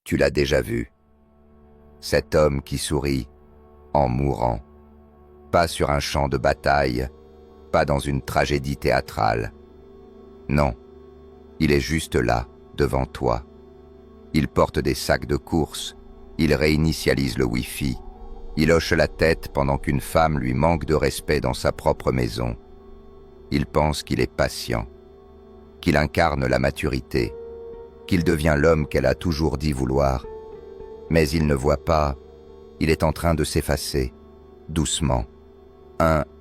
Tu l'as déjà vu. Cet homme qui sourit en mourant. Pas sur un champ de bataille, pas dans une tragédie théâtrale. Non, il est juste là, devant toi. Il porte des sacs de course, il réinitialise le Wi-Fi, il hoche la tête pendant qu'une femme lui manque de respect dans sa propre maison. Il pense qu'il est patient, qu'il incarne la maturité, qu'il devient l'homme qu'elle a toujours dit vouloir. Mais il ne voit pas, il est en train de s'effacer, doucement.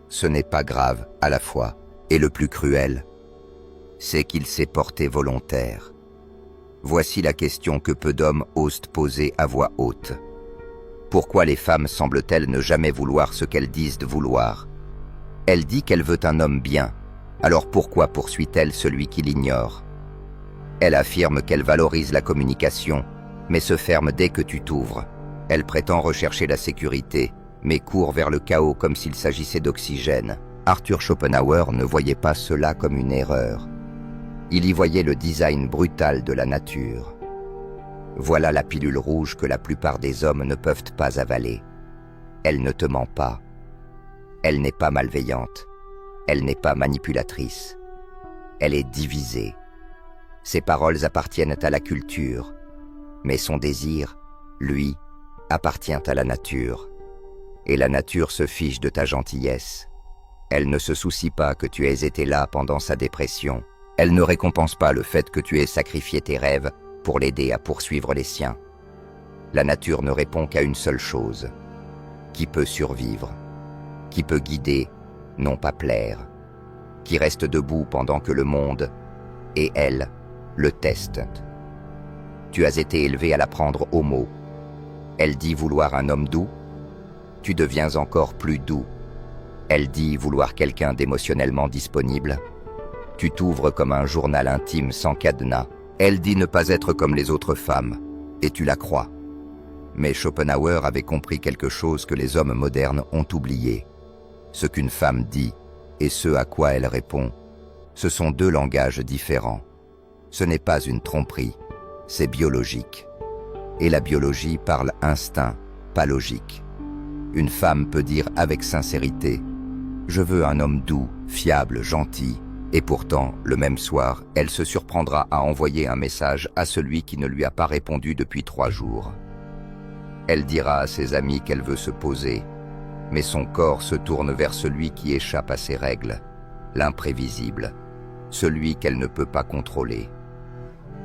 Ce n'est pas grave à la fois, et le plus cruel, c'est qu'il s'est porté volontaire. Voici la question que peu d'hommes osent poser à voix haute. Pourquoi les femmes semblent-elles ne jamais vouloir ce qu'elles disent de vouloir? Elle dit qu'elle veut un homme bien, alors pourquoi poursuit-elle celui qui l'ignore? Elle affirme qu'elle valorise la communication, mais se ferme dès que tu t'ouvres. Elle prétend rechercher la sécurité, mais court vers le chaos comme s'il s'agissait d'oxygène. Arthur Schopenhauer ne voyait pas cela comme une erreur. Il y voyait le design brutal de la nature. Voilà la pilule rouge que la plupart des hommes ne peuvent pas avaler. Elle ne te ment pas. Elle n'est pas malveillante. Elle n'est pas manipulatrice. Elle est divisée. Ses paroles appartiennent à la culture, mais son désir, lui, appartient à la nature. Et la nature se fiche de ta gentillesse. Elle ne se soucie pas que tu aies été là pendant sa dépression. Elle ne récompense pas le fait que tu aies sacrifié tes rêves pour l'aider à poursuivre les siens. La nature ne répond qu'à une seule chose. Qui peut survivre? Qui peut guider, non pas plaire? Qui reste debout pendant que le monde, et elle, le testent? Tu as été élevé à la prendre au mot. Elle dit vouloir un homme doux. Tu deviens encore plus doux. Elle dit vouloir quelqu'un d'émotionnellement disponible. Tu t'ouvres comme un journal intime sans cadenas. Elle dit ne pas être comme les autres femmes, et tu la crois. Mais Schopenhauer avait compris quelque chose que les hommes modernes ont oublié. Ce qu'une femme dit et ce à quoi elle répond, ce sont deux langages différents. Ce n'est pas une tromperie, c'est biologique. Et la biologie parle instinct, pas logique. Une femme peut dire avec sincérité « Je veux un homme doux, fiable, gentil », et pourtant, le même soir, elle se surprendra à envoyer un message à celui qui ne lui a pas répondu depuis 3 jours. Elle dira à ses amis qu'elle veut se poser, mais son corps se tourne vers celui qui échappe à ses règles, l'imprévisible, celui qu'elle ne peut pas contrôler.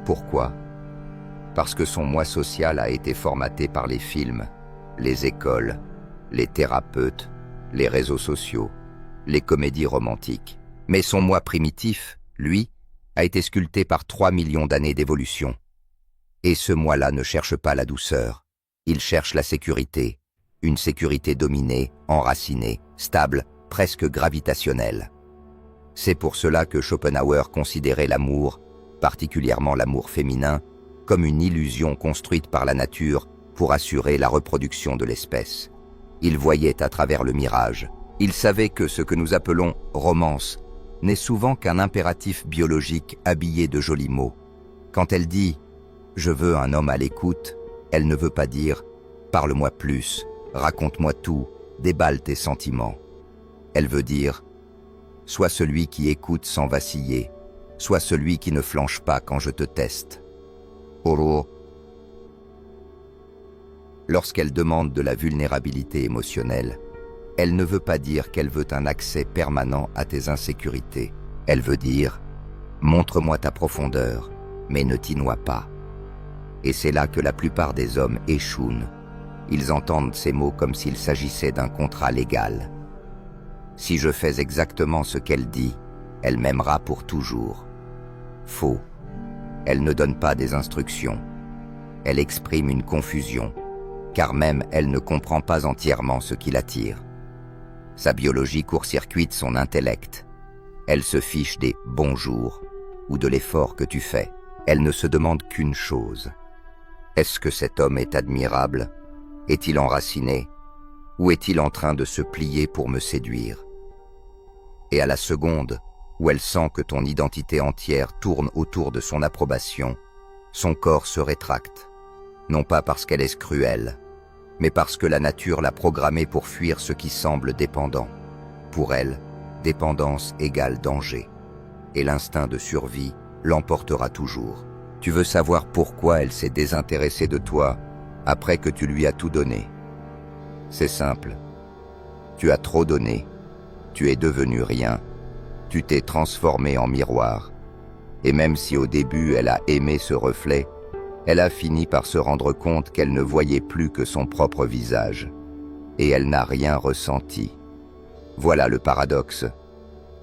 Pourquoi? Parce que son moi social a été formaté par les films, les écoles, les thérapeutes, les réseaux sociaux, les comédies romantiques. Mais son moi primitif, lui, a été sculpté par 3 millions d'années d'évolution. Et ce moi-là ne cherche pas la douceur, il cherche la sécurité, une sécurité dominée, enracinée, stable, presque gravitationnelle. C'est pour cela que Schopenhauer considérait l'amour, particulièrement l'amour féminin, comme une illusion construite par la nature pour assurer la reproduction de l'espèce. Il voyait à travers le mirage. Il savait que ce que nous appelons romance n'est souvent qu'un impératif biologique habillé de jolis mots. Quand elle dit « Je veux un homme à l'écoute », elle ne veut pas dire « Parle-moi plus, raconte-moi tout, déballe tes sentiments ». Elle veut dire « Sois celui qui écoute sans vaciller, sois celui qui ne flanche pas quand je te teste ». Lorsqu'elle demande de la vulnérabilité émotionnelle, elle ne veut pas dire qu'elle veut un accès permanent à tes insécurités. Elle veut dire « Montre-moi ta profondeur, mais ne t'y noie pas ». Et c'est là que la plupart des hommes échouent. Ils entendent ces mots comme s'il s'agissait d'un contrat légal. Si je fais exactement ce qu'elle dit, elle m'aimera pour toujours. Faux. Elle ne donne pas des instructions. Elle exprime une confusion, car même elle ne comprend pas entièrement ce qui l'attire. Sa biologie court-circuite son intellect. Elle se fiche des « bonjours » ou de l'effort que tu fais. Elle ne se demande qu'une chose. Est-ce que cet homme est admirable? Est-il enraciné? Ou est-il en train de se plier pour me séduire? Et à la seconde où elle sent que ton identité entière tourne autour de son approbation, son corps se rétracte. non pas parce qu'elle est cruelle, mais parce que la nature l'a programmée pour fuir ce qui semble dépendant. Pour elle, dépendance égale danger, et l'instinct de survie l'emportera toujours. Tu veux savoir pourquoi elle s'est désintéressée de toi après que tu lui as tout donné. C'est simple. Tu as trop donné. Tu es devenu rien. Tu t'es transformé en miroir. Et même si au début elle a aimé ce reflet, elle a fini par se rendre compte qu'elle ne voyait plus que son propre visage. Et elle n'a rien ressenti. Voilà le paradoxe.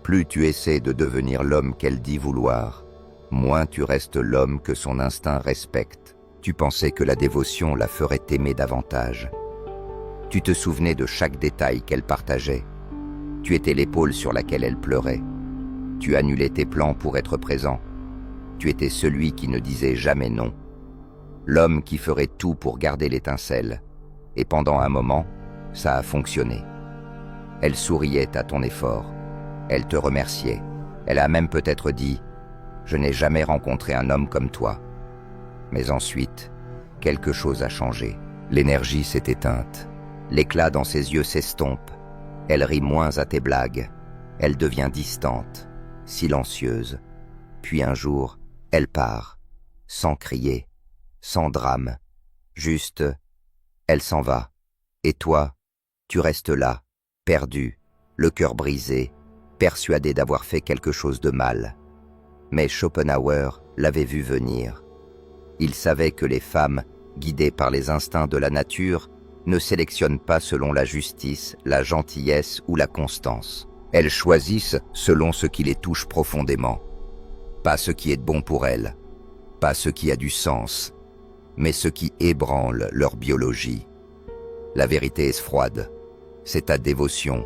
Plus tu essaies de devenir l'homme qu'elle dit vouloir, moins tu restes l'homme que son instinct respecte. Tu pensais que la dévotion la ferait t'aimer davantage. Tu te souvenais de chaque détail qu'elle partageait. Tu étais l'épaule sur laquelle elle pleurait. Tu annulais tes plans pour être présent. Tu étais celui qui ne disait jamais non. L'homme qui ferait tout pour garder l'étincelle. Et pendant un moment, ça a fonctionné. Elle souriait à ton effort. Elle te remerciait. Elle a même peut-être dit « Je n'ai jamais rencontré un homme comme toi ». Mais ensuite, quelque chose a changé. L'énergie s'est éteinte. L'éclat dans ses yeux s'estompe. Elle rit moins à tes blagues. Elle devient distante, silencieuse. Puis un jour, elle part, sans crier, sans drame. Juste, elle s'en va. Et toi, tu restes là, perdu, le cœur brisé, persuadé d'avoir fait quelque chose de mal. Mais Schopenhauer l'avait vu venir. Il savait que les femmes, guidées par les instincts de la nature, ne sélectionnent pas selon la justice, la gentillesse ou la constance. Elles choisissent selon ce qui les touche profondément. Pas ce qui est bon pour elles, pas ce qui a du sens, mais ce qui ébranle leur biologie. La vérité est froide. C'est ta dévotion,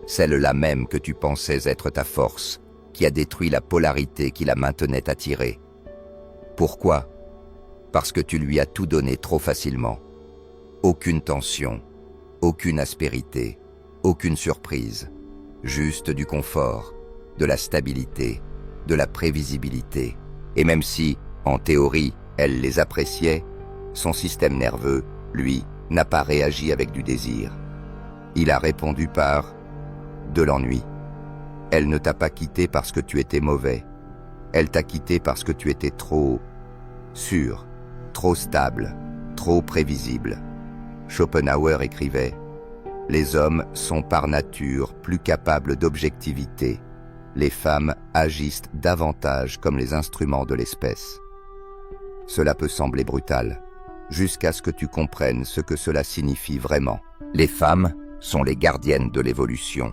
celle-là même que tu pensais être ta force, qui a détruit la polarité qui la maintenait attirée. Pourquoi ? Parce que tu lui as tout donné trop facilement. Aucune tension, aucune aspérité, aucune surprise. Juste du confort, de la stabilité, de la prévisibilité. Et même si, en théorie, elle les appréciait, son système nerveux, lui, n'a pas réagi avec du désir. Il a répondu par de l'ennui. Elle ne t'a pas quitté parce que tu étais mauvais. Elle t'a quitté parce que tu étais trop sûr, trop stable, trop prévisible. Schopenhauer écrivait « Les hommes sont par nature plus capables d'objectivité. Les femmes agissent davantage comme les instruments de l'espèce. » Cela peut sembler brutal, jusqu'à ce que tu comprennes ce que cela signifie vraiment. Les femmes sont les gardiennes de l'évolution.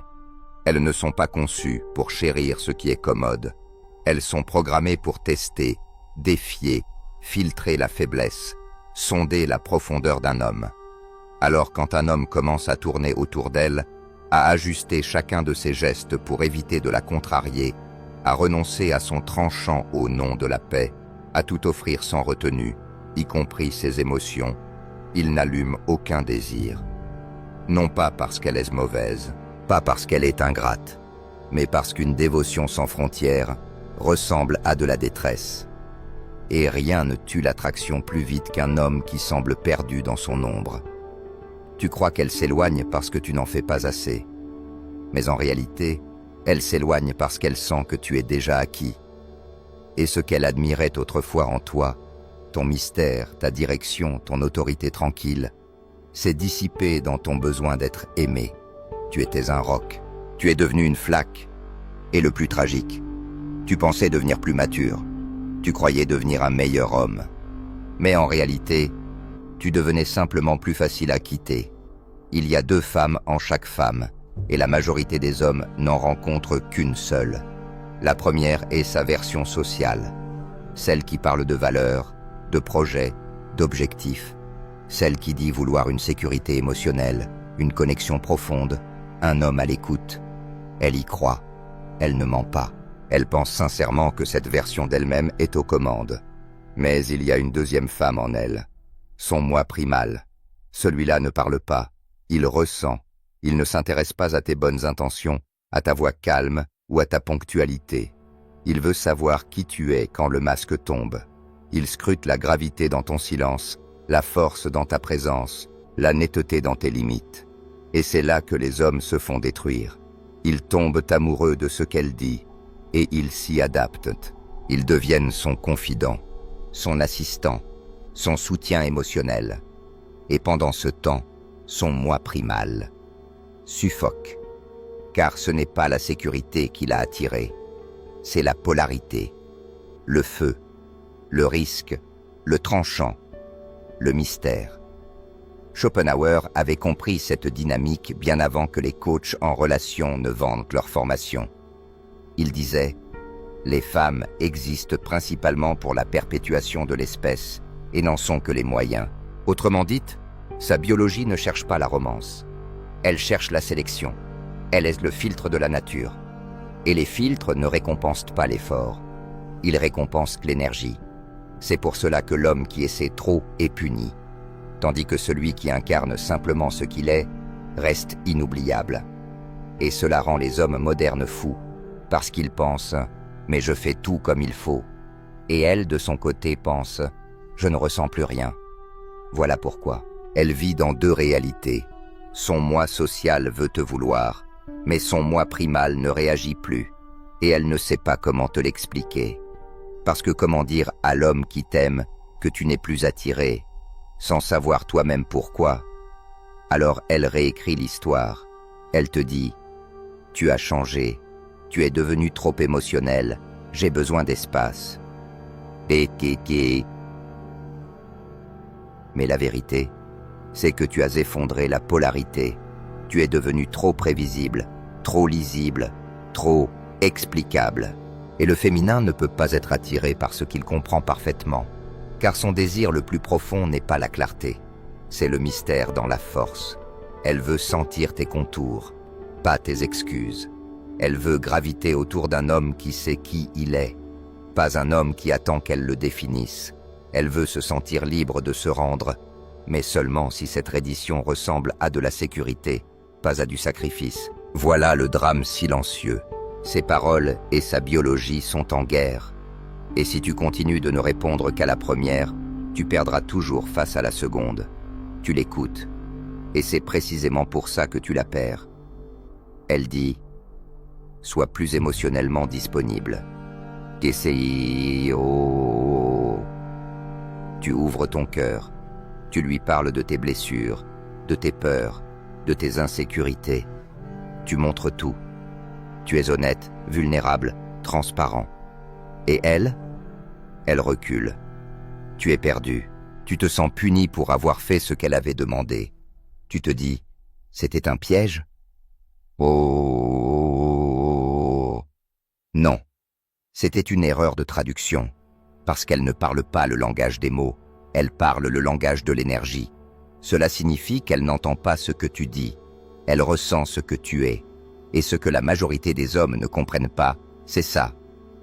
Elles ne sont pas conçues pour chérir ce qui est commode. Elles sont programmées pour tester, défier, filtrer la faiblesse, sonder la profondeur d'un homme. Alors quand un homme commence à tourner autour d'elle, à ajuster chacun de ses gestes pour éviter de la contrarier, à renoncer à son tranchant au nom de la paix, à tout offrir sans retenue, y compris ses émotions, il n'allume aucun désir. Non pas parce qu'elle est mauvaise, pas parce qu'elle est ingrate, mais parce qu'une dévotion sans frontières ressemble à de la détresse. Et rien ne tue l'attraction plus vite qu'un homme qui semble perdu dans son ombre. Tu crois qu'elle s'éloigne parce que tu n'en fais pas assez. Mais en réalité, elle s'éloigne parce qu'elle sent que tu es déjà acquis. Et ce qu'elle admirait autrefois en toi, ton mystère, ta direction, ton autorité tranquille, s'est dissipé dans ton besoin d'être aimé. Tu étais un roc, tu es devenu une flaque. Et le plus tragique, tu pensais devenir plus mature. Tu croyais devenir un meilleur homme. Mais en réalité, tu devenais simplement plus facile à quitter. Il y a 2 femmes en chaque femme, et la majorité des hommes n'en rencontrent qu'une seule. La première est sa version sociale, celle qui parle de valeurs, de projets, d'objectifs, celle qui dit vouloir une sécurité émotionnelle, une connexion profonde, un homme à l'écoute. Elle y croit, elle ne ment pas. Elle pense sincèrement que cette version d'elle-même est aux commandes. Mais il y a une deuxième femme en elle, son moi primal. Celui-là ne parle pas, il ressent, il ne s'intéresse pas à tes bonnes intentions, à ta voix calme ou à ta ponctualité. Il veut savoir qui tu es quand le masque tombe. Il scrute la gravité dans ton silence, la force dans ta présence, la netteté dans tes limites. Et c'est là que les hommes se font détruire. Ils tombent amoureux de ce qu'elle dit, et ils s'y adaptent. Ils deviennent son confident, son assistant, son soutien émotionnel. Et pendant ce temps, son moi primal suffoque. Car ce n'est pas la sécurité qui l'a attiré, c'est la polarité, le feu, le risque, le tranchant, le mystère. Schopenhauer avait compris cette dynamique bien avant que les coachs en relation ne vendent leur formation. Il disait « Les femmes existent principalement pour la perpétuation de l'espèce et n'en sont que les moyens. » Autrement dit, sa biologie ne cherche pas la romance. Elle cherche la sélection. Elle est le filtre de la nature. Et les filtres ne récompensent pas l'effort. Ils récompensent l'énergie. C'est pour cela que l'homme qui essaie trop est puni, tandis que celui qui incarne simplement ce qu'il est reste inoubliable. Et cela rend les hommes modernes fous, parce qu'ils pensent « mais je fais tout comme il faut ». Et elle, de son côté, pense « je ne ressens plus rien ». Voilà pourquoi. Elle vit dans deux réalités. Son moi social veut te vouloir, mais son moi primal ne réagit plus, et elle ne sait pas comment te l'expliquer. Parce que comment dire à l'homme qui t'aime que tu n'es plus attiré, sans savoir toi-même pourquoi? Alors elle réécrit l'histoire. Elle te dit « Tu as changé, tu es devenu trop émotionnel, j'ai besoin d'espace. » Mais la vérité, c'est que tu as effondré la polarité. Tu es devenu trop prévisible, trop lisible, trop explicable. Et le féminin ne peut pas être attiré par ce qu'il comprend parfaitement, car son désir le plus profond n'est pas la clarté, c'est le mystère dans la force. Elle veut sentir tes contours, pas tes excuses. Elle veut graviter autour d'un homme qui sait qui il est, pas un homme qui attend qu'elle le définisse. Elle veut se sentir libre de se rendre, mais seulement si cette reddition ressemble à de la sécurité, pas à du sacrifice. Voilà le drame silencieux. Ses paroles et sa biologie sont en guerre. Et si tu continues de ne répondre qu'à la première, tu perdras toujours face à la seconde. Tu l'écoutes, et c'est précisément pour ça que tu la perds. Elle dit « Sois plus émotionnellement disponible. » Tu ouvres ton cœur. Tu lui parles de tes blessures, de tes peurs, de tes insécurités. Tu montres tout. Tu es honnête, vulnérable, transparent. Et elle recule. Tu es perdu. Tu te sens puni pour avoir fait ce qu'elle avait demandé. Tu te dis, c'était un piège? Oh non, c'était une erreur de traduction, parce qu'elle ne parle pas le langage des mots, elle parle le langage de l'énergie. Cela signifie qu'elle n'entend pas ce que tu dis, elle ressent ce que tu es. Et ce que la majorité des hommes ne comprennent pas, c'est ça.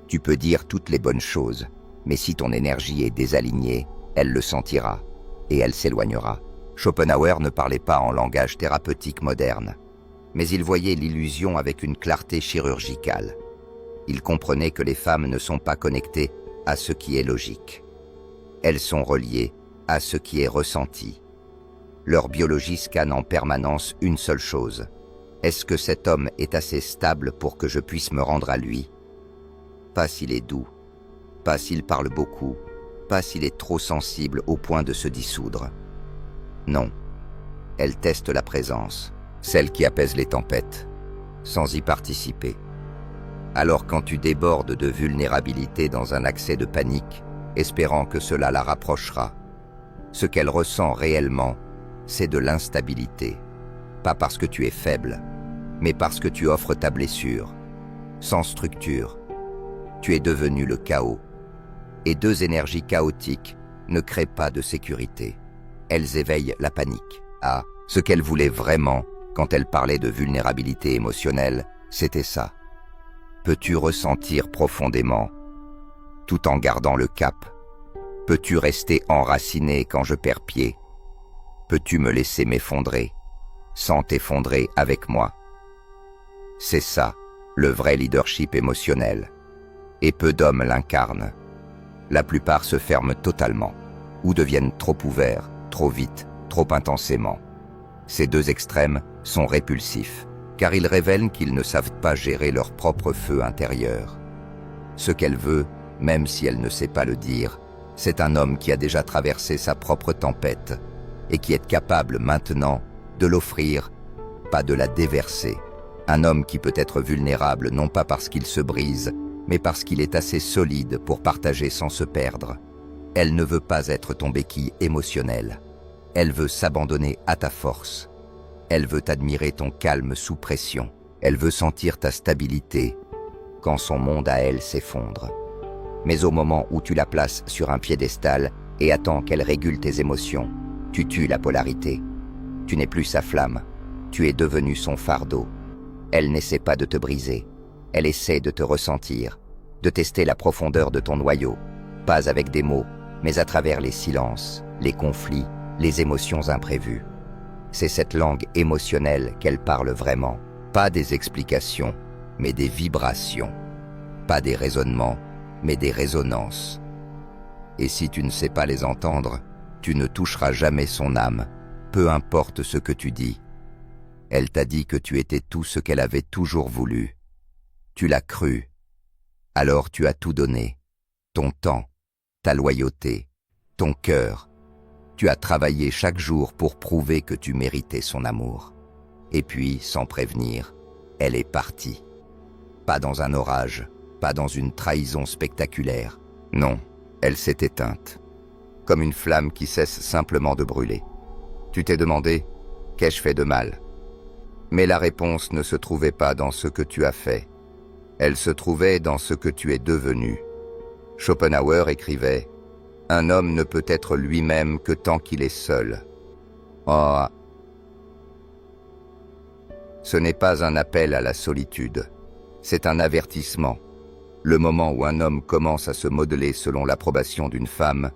Tu peux dire toutes les bonnes choses, mais si ton énergie est désalignée, elle le sentira, et elle s'éloignera. Schopenhauer ne parlait pas en langage thérapeutique moderne, mais il voyait l'illusion avec une clarté chirurgicale. Il comprenait que les femmes ne sont pas connectées à ce qui est logique. Elles sont reliées à ce qui est ressenti. Leur biologie scanne en permanence une seule chose. Est-ce que cet homme est assez stable pour que je puisse me rendre à lui? Pas s'il est doux, pas s'il parle beaucoup, pas s'il est trop sensible au point de se dissoudre. Non, elle teste la présence, celle qui apaise les tempêtes, sans y participer. Alors quand tu débordes de vulnérabilité dans un accès de panique, espérant que cela la rapprochera, ce qu'elle ressent réellement, c'est de l'instabilité. Pas parce que tu es faible, mais parce que tu offres ta blessure. Sans structure, tu es devenu le chaos. Et deux énergies chaotiques ne créent pas de sécurité. Elles éveillent la panique. Ah, ce qu'elle voulait vraiment, quand elle parlait de vulnérabilité émotionnelle, c'était ça. Peux-tu ressentir profondément, tout en gardant le cap? Peux-tu rester enraciné quand je perds pied? Peux-tu me laisser m'effondrer, sans t'effondrer avec moi? C'est ça, le vrai leadership émotionnel. Et peu d'hommes l'incarnent. La plupart se ferment totalement, ou deviennent trop ouverts, trop vite, trop intensément. Ces deux extrêmes sont répulsifs, car ils révèlent qu'ils ne savent pas gérer leur propre feu intérieur. Ce qu'elle veut, même si elle ne sait pas le dire, c'est un homme qui a déjà traversé sa propre tempête et qui est capable maintenant de l'offrir, pas de la déverser. Un homme qui peut être vulnérable non pas parce qu'il se brise, mais parce qu'il est assez solide pour partager sans se perdre. Elle ne veut pas être ton béquille émotionnelle. Elle veut s'abandonner à ta force. Elle veut admirer ton calme sous pression. Elle veut sentir ta stabilité quand son monde à elle s'effondre. Mais au moment où tu la places sur un piédestal et attends qu'elle régule tes émotions, tu tues la polarité. Tu n'es plus sa flamme. Tu es devenu son fardeau. Elle n'essaie pas de te briser. Elle essaie de te ressentir, de tester la profondeur de ton noyau, pas avec des mots, mais à travers les silences, les conflits, les émotions imprévues. C'est cette langue émotionnelle qu'elle parle vraiment, pas des explications, mais des vibrations, pas des raisonnements, mais des résonances. Et si tu ne sais pas les entendre, tu ne toucheras jamais son âme, peu importe ce que tu dis. Elle t'a dit que tu étais tout ce qu'elle avait toujours voulu. Tu l'as cru. Alors tu as tout donné. Ton temps, ta loyauté, ton cœur. Tu as travaillé chaque jour pour prouver que tu méritais son amour. Et puis, sans prévenir, elle est partie. Pas dans un orage, pas dans une trahison spectaculaire. Non, elle s'est éteinte. Comme une flamme qui cesse simplement de brûler. Tu t'es demandé, qu'ai-je fait de mal ? Mais la réponse ne se trouvait pas dans ce que tu as fait. Elle se trouvait dans ce que tu es devenu. Schopenhauer écrivait « Un homme ne peut être lui-même que tant qu'il est seul. » Oh. Ce n'est pas un appel à la solitude. C'est un avertissement. Le moment où un homme commence à se modeler selon l'approbation d'une femme,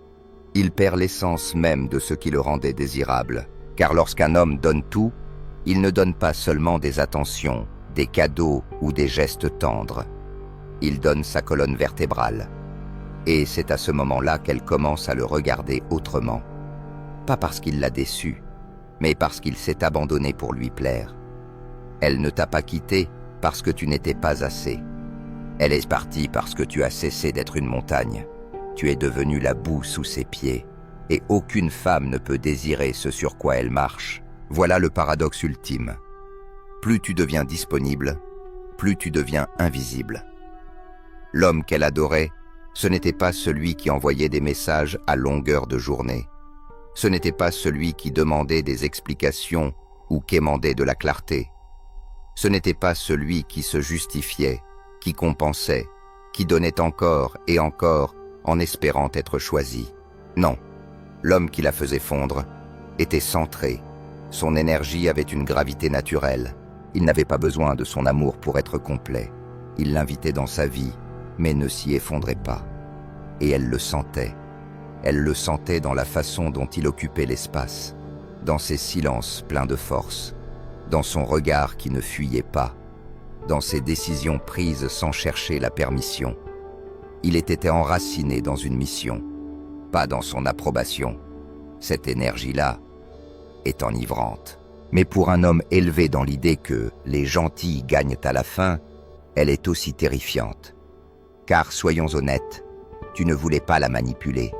il perd l'essence même de ce qui le rendait désirable. Car lorsqu'un homme donne tout, il ne donne pas seulement des attentions, des cadeaux ou des gestes tendres. Il donne sa colonne vertébrale. Et c'est à ce moment-là qu'elle commence à le regarder autrement. Pas parce qu'il l'a déçue, mais parce qu'il s'est abandonné pour lui plaire. Elle ne t'a pas quitté parce que tu n'étais pas assez. Elle est partie parce que tu as cessé d'être une montagne. Tu es devenu la boue sous ses pieds. Et aucune femme ne peut désirer ce sur quoi elle marche. Voilà le paradoxe ultime. Plus tu deviens disponible, plus tu deviens invisible. L'homme qu'elle adorait, ce n'était pas celui qui envoyait des messages à longueur de journée. Ce n'était pas celui qui demandait des explications ou quémandait de la clarté. Ce n'était pas celui qui se justifiait, qui compensait, qui donnait encore et encore en espérant être choisi. Non, l'homme qui la faisait fondre était centré. Son énergie avait une gravité naturelle. Il n'avait pas besoin de son amour pour être complet. Il l'invitait dans sa vie, mais ne s'y effondrait pas. Et elle le sentait. Elle le sentait dans la façon dont il occupait l'espace, dans ses silences pleins de force, dans son regard qui ne fuyait pas, dans ses décisions prises sans chercher la permission. Il était enraciné dans une mission, pas dans son approbation. Cette énergie-là est enivrante. Mais pour un homme élevé dans l'idée que les gentils gagnent à la fin, elle est aussi terrifiante. Car, soyons honnêtes, tu ne voulais pas la manipuler.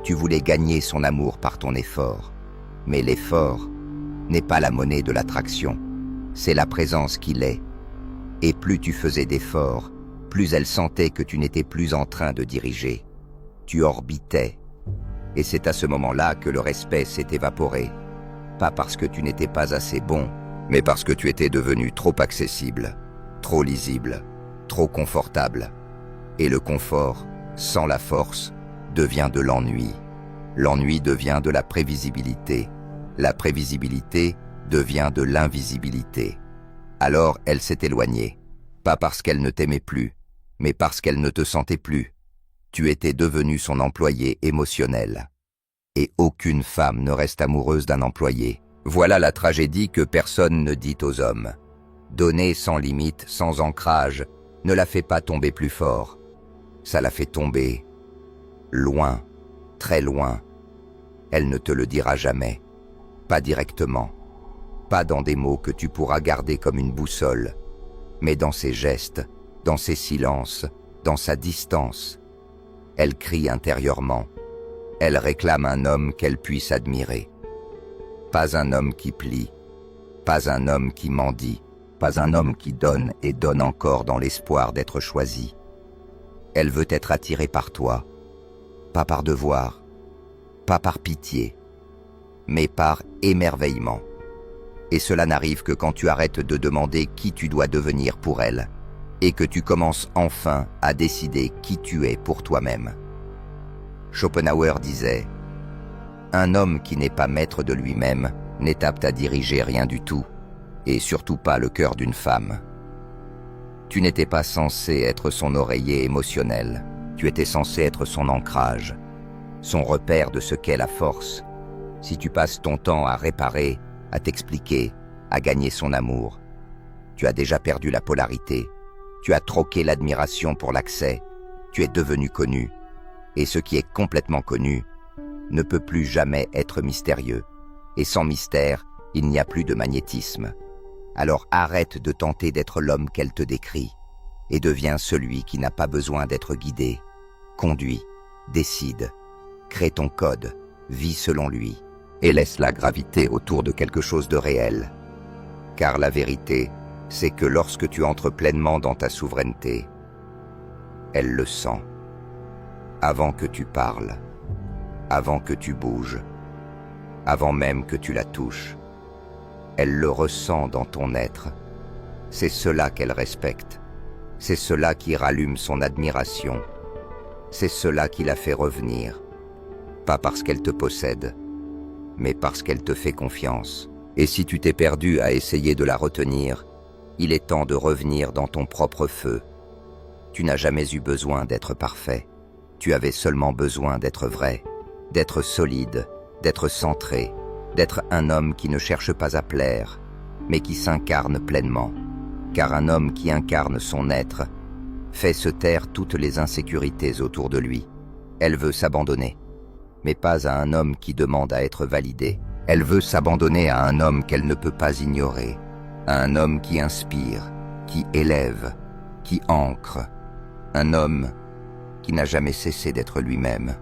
Tu voulais gagner son amour par ton effort. Mais l'effort n'est pas la monnaie de l'attraction. C'est la présence qui l'est. Et plus tu faisais d'efforts, plus elle sentait que tu n'étais plus en train de diriger. Tu orbitais. Et c'est à ce moment-là que le respect s'est évaporé. Pas parce que tu n'étais pas assez bon, mais parce que tu étais devenu trop accessible, trop lisible, trop confortable. Et le confort, sans la force, devient de l'ennui. L'ennui devient de la prévisibilité. La prévisibilité devient de l'invisibilité. Alors elle s'est éloignée, pas parce qu'elle ne t'aimait plus, mais parce qu'elle ne te sentait plus. Tu étais devenu son employé émotionnel. Et aucune femme ne reste amoureuse d'un employé. Voilà la tragédie que personne ne dit aux hommes. Donner sans limite, sans ancrage, ne la fait pas tomber plus fort. Ça la fait tomber loin, très loin. Elle ne te le dira jamais, pas directement, pas dans des mots que tu pourras garder comme une boussole, mais dans ses gestes, dans ses silences, dans sa distance. Elle crie intérieurement. Elle réclame un homme qu'elle puisse admirer. Pas un homme qui plie, pas un homme qui mendie, pas un homme qui donne et donne encore dans l'espoir d'être choisi. Elle veut être attirée par toi, pas par devoir, pas par pitié, mais par émerveillement. Et cela n'arrive que quand tu arrêtes de demander qui tu dois devenir pour elle, et que tu commences enfin à décider qui tu es pour toi-même. Schopenhauer disait « Un homme qui n'est pas maître de lui-même n'est apte à diriger rien du tout, et surtout pas le cœur d'une femme. » Tu n'étais pas censé être son oreiller émotionnel, tu étais censé être son ancrage, son repère de ce qu'est la force. Si tu passes ton temps à réparer, à t'expliquer, à gagner son amour, tu as déjà perdu la polarité, tu as troqué l'admiration pour l'accès, tu es devenu connu, et ce qui est complètement connu ne peut plus jamais être mystérieux, et sans mystère, il n'y a plus de magnétisme. Alors arrête de tenter d'être l'homme qu'elle te décrit, et deviens celui qui n'a pas besoin d'être guidé. Conduis, décide, crée ton code, vis selon lui, et laisse-la graviter autour de quelque chose de réel. Car la vérité, c'est que lorsque tu entres pleinement dans ta souveraineté, elle le sent. Avant que tu parles, avant que tu bouges, avant même que tu la touches, elle le ressent dans ton être. C'est cela qu'elle respecte. C'est cela qui rallume son admiration. C'est cela qui la fait revenir. Pas parce qu'elle te possède, mais parce qu'elle te fait confiance. Et si tu t'es perdu à essayer de la retenir, il est temps de revenir dans ton propre feu. Tu n'as jamais eu besoin d'être parfait. Tu avais seulement besoin d'être vrai, d'être solide, d'être centré, d'être un homme qui ne cherche pas à plaire, mais qui s'incarne pleinement. Car un homme qui incarne son être fait se taire toutes les insécurités autour de lui. Elle veut s'abandonner, mais pas à un homme qui demande à être validé. Elle veut s'abandonner à un homme qu'elle ne peut pas ignorer, à un homme qui inspire, qui élève, qui ancre, un homme qui n'a jamais cessé d'être lui-même.